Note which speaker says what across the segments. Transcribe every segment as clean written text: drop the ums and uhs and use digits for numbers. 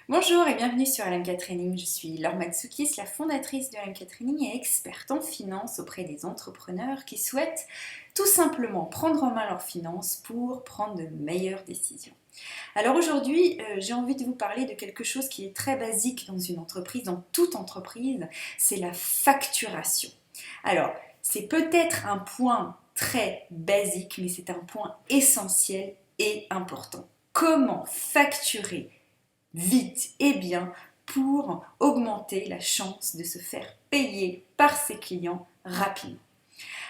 Speaker 1: Bonjour et bienvenue sur LMK Training. Je suis Laure Matsoukis, la fondatrice de LMK Training et experte en finance auprès des entrepreneurs qui souhaitent tout simplement prendre en main leurs finances pour prendre de meilleures décisions. Alors aujourd'hui, j'ai envie de vous parler de quelque chose qui est très basique dans une entreprise, dans toute entreprise, c'est la facturation. Alors, c'est peut-être un point très basique, mais c'est un point essentiel et important. Comment facturer vite et bien pour augmenter la chance de se faire payer par ses clients rapidement.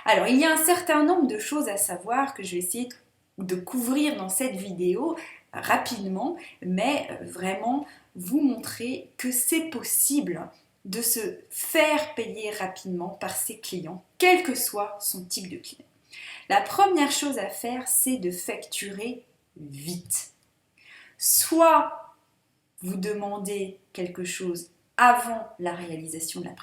Speaker 1: Alors, il y a un certain nombre de choses à savoir que je vais essayer de couvrir dans cette vidéo rapidement, mais vraiment vous montrer que c'est possible de se faire payer rapidement par ses clients, quel que soit son type de client. La première chose à faire, c'est de facturer vite. Soit vous demandez quelque chose avant la réalisation de la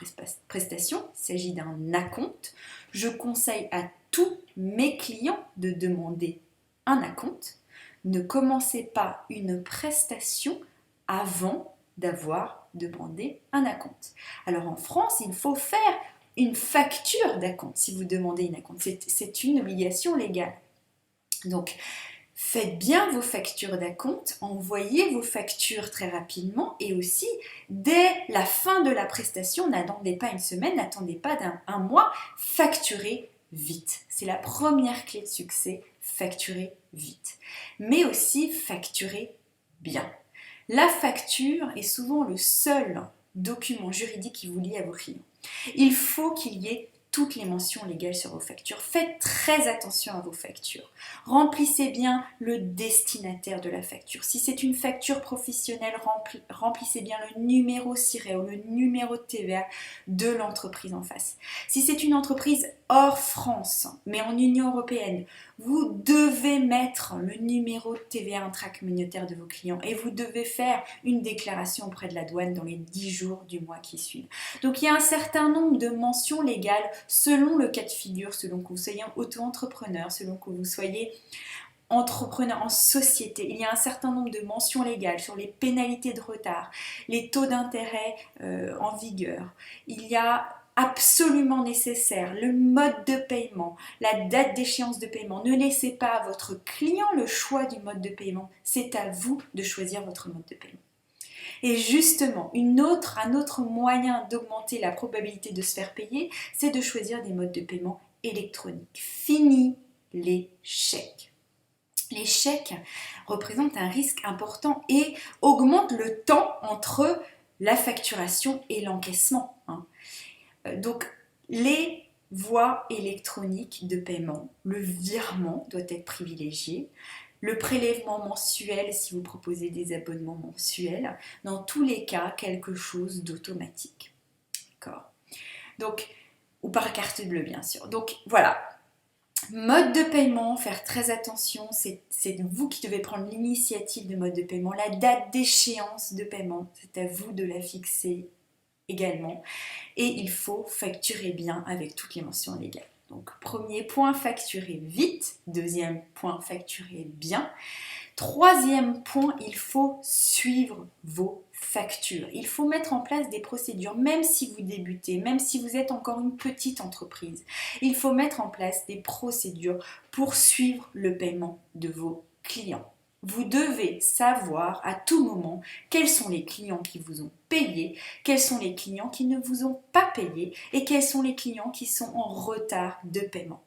Speaker 1: prestation, il s'agit d'un acompte. Je conseille à tous mes clients de demander un acompte. Ne commencez pas une prestation avant d'avoir demandé un acompte. Alors en France, il faut faire une facture d'acompte si vous demandez une acompte. C'est une obligation légale. Donc, faites bien vos factures d'acompte, envoyez vos factures très rapidement et aussi dès la fin de la prestation, n'attendez pas une semaine, n'attendez pas un mois, facturez vite. C'est la première clé de succès, facturez vite. Mais aussi facturez bien. La facture est souvent le seul document juridique qui vous lie à vos clients. Il faut qu'il y ait toutes les mentions légales sur vos factures. Faites très attention à vos factures. Remplissez bien le destinataire de la facture. Si c'est une facture professionnelle, remplissez bien le numéro SIRET ou le numéro de TVA de l'entreprise en face. Si c'est une entreprise hors France, mais en Union européenne, vous devez mettre le numéro de TVA intracommunautaire de vos clients et vous devez faire une déclaration auprès de la douane dans les 10 jours du mois qui suivent. Donc il y a un certain nombre de mentions légales selon le cas de figure, selon que vous soyez auto-entrepreneur, selon que vous soyez entrepreneur en société. Il y a un certain nombre de mentions légales sur les pénalités de retard, les taux d'intérêt en vigueur. Il y a absolument nécessaire le mode de paiement, la date d'échéance de paiement. Ne laissez pas à votre client le choix du mode de paiement. C'est à vous de choisir votre mode de paiement. Et justement, un autre moyen d'augmenter la probabilité de se faire payer, c'est de choisir des modes de paiement électroniques. Fini les chèques. Les chèques représentent un risque important et augmentent le temps entre la facturation et l'encaissement. Donc, les voies électroniques de paiement, le virement doit être privilégié. Le prélèvement mensuel, si vous proposez des abonnements mensuels, dans tous les cas, quelque chose d'automatique. D'accord ? Donc, ou par carte bleue, bien sûr. Donc, voilà. Mode de paiement, faire très attention, c'est vous qui devez prendre l'initiative de mode de paiement. La date d'échéance de paiement, c'est à vous de la fixer également. Et il faut facturer bien avec toutes les mentions légales. Donc, premier point, facturer vite. Deuxième point, facturer bien. Troisième point, il faut suivre vos factures. Il faut mettre en place des procédures, même si vous débutez, même si vous êtes encore une petite entreprise. Il faut mettre en place des procédures pour suivre le paiement de vos clients. Vous devez savoir à tout moment quels sont les clients qui vous ont payé, quels sont les clients qui ne vous ont pas payé et quels sont les clients qui sont en retard de paiement.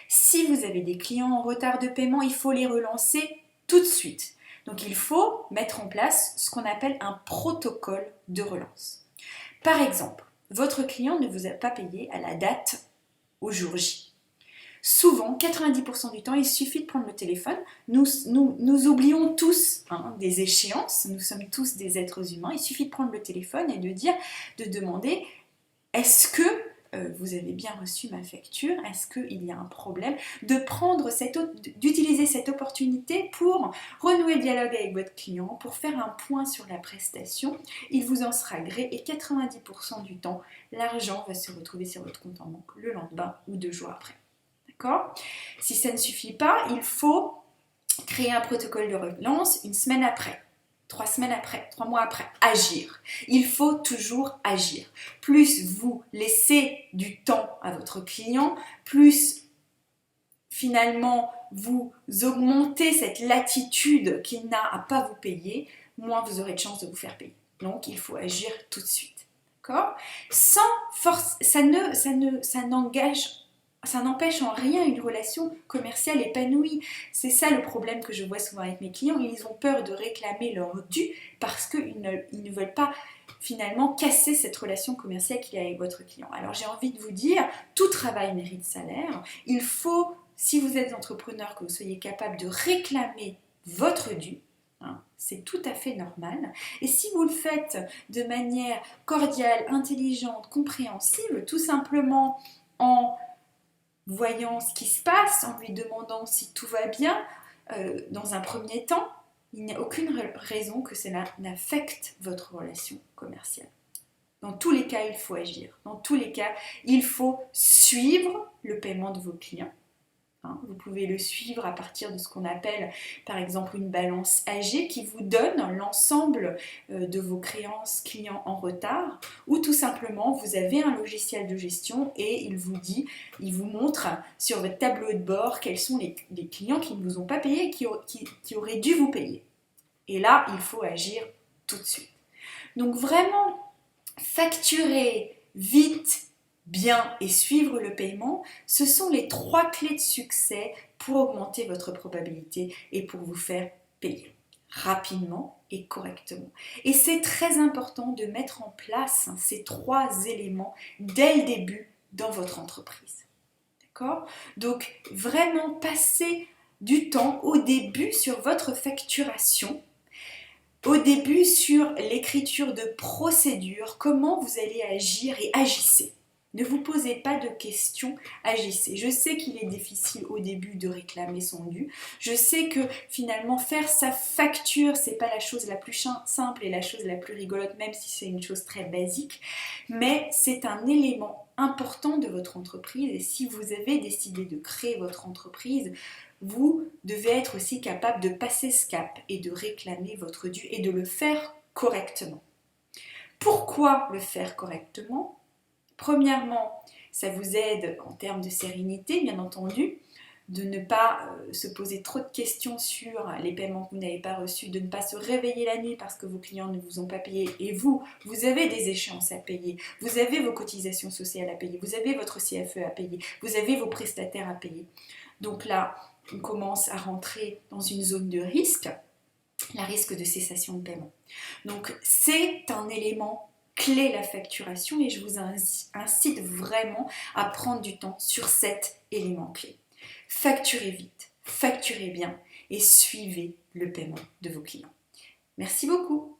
Speaker 1: Si vous avez des clients en retard de paiement, il faut les relancer tout de suite. Donc il faut mettre en place ce qu'on appelle un protocole de relance. Par exemple, votre client ne vous a pas payé à la date au jour J. Souvent, 90% du temps, il suffit de prendre le téléphone. Nous oublions tous des échéances, nous sommes tous des êtres humains. Il suffit de prendre le téléphone et de demander est-ce que vous avez bien reçu ma facture? Est-ce qu'il y a un problème? D'utiliser cette opportunité pour renouer le dialogue avec votre client, pour faire un point sur la prestation. Il vous en sera gré et 90% du temps, l'argent va se retrouver sur votre compte en banque le lendemain ou 2 jours après. D'accord ? Si ça ne suffit pas, il faut créer un protocole de relance une semaine après. 3 semaines après, 3 mois après, agir. Il faut toujours agir. Plus vous laissez du temps à votre client, plus finalement vous augmentez cette latitude qu'il n'a à pas vous payer, moins vous aurez de chances de vous faire payer. Donc il faut agir tout de suite. D'accord ? Sans force, ça n'empêche en rien une relation commerciale épanouie. C'est ça le problème que je vois souvent avec mes clients. Ils ont peur de réclamer leur dû parce qu'ils ne veulent pas finalement casser cette relation commerciale qu'il y a avec votre client. Alors j'ai envie de vous dire, tout travail mérite salaire. Il faut, si vous êtes entrepreneur, que vous soyez capable de réclamer votre dû. C'est tout à fait normal. Et si vous le faites de manière cordiale, intelligente, compréhensible, tout simplement en voyant ce qui se passe, en lui demandant si tout va bien, dans un premier temps, il n'y a aucune raison que cela n'affecte votre relation commerciale. Dans tous les cas, il faut agir. Dans tous les cas, il faut suivre le paiement de vos clients. Vous pouvez le suivre à partir de ce qu'on appelle par exemple une balance AG qui vous donne l'ensemble de vos créances clients en retard, ou tout simplement vous avez un logiciel de gestion et il vous montre sur votre tableau de bord quels sont les clients qui ne vous ont pas payé et qui auraient dû vous payer. Et là, il faut agir tout de suite. Donc vraiment, facturer vite, bien et suivre le paiement, ce sont les 3 clés de succès pour augmenter votre probabilité et pour vous faire payer rapidement et correctement. Et c'est très important de mettre en place ces 3 éléments dès le début dans votre entreprise. D'accord ? Donc vraiment passer du temps au début sur votre facturation, au début sur l'écriture de procédure, comment vous allez agir et agissez. Ne vous posez pas de questions, agissez. Je sais qu'il est difficile au début de réclamer son dû. Je sais que finalement faire sa facture, c'est pas la chose la plus simple et la chose la plus rigolote, même si c'est une chose très basique. Mais c'est un élément important de votre entreprise. Et si vous avez décidé de créer votre entreprise, vous devez être aussi capable de passer ce cap et de réclamer votre dû et de le faire correctement. Pourquoi le faire correctement ? Premièrement, ça vous aide en termes de sérénité, bien entendu, de ne pas se poser trop de questions sur les paiements que vous n'avez pas reçus, de ne pas se réveiller la nuit parce que vos clients ne vous ont pas payé et vous avez des échéances à payer, vous avez vos cotisations sociales à payer, vous avez votre CFE à payer, vous avez vos prestataires à payer. Donc là, on commence à rentrer dans une zone de risque, la risque de cessation de paiement. Donc c'est un élément clé, la facturation, et je vous incite vraiment à prendre du temps sur cet élément clé. Facturez vite, facturez bien et suivez le paiement de vos clients. Merci beaucoup.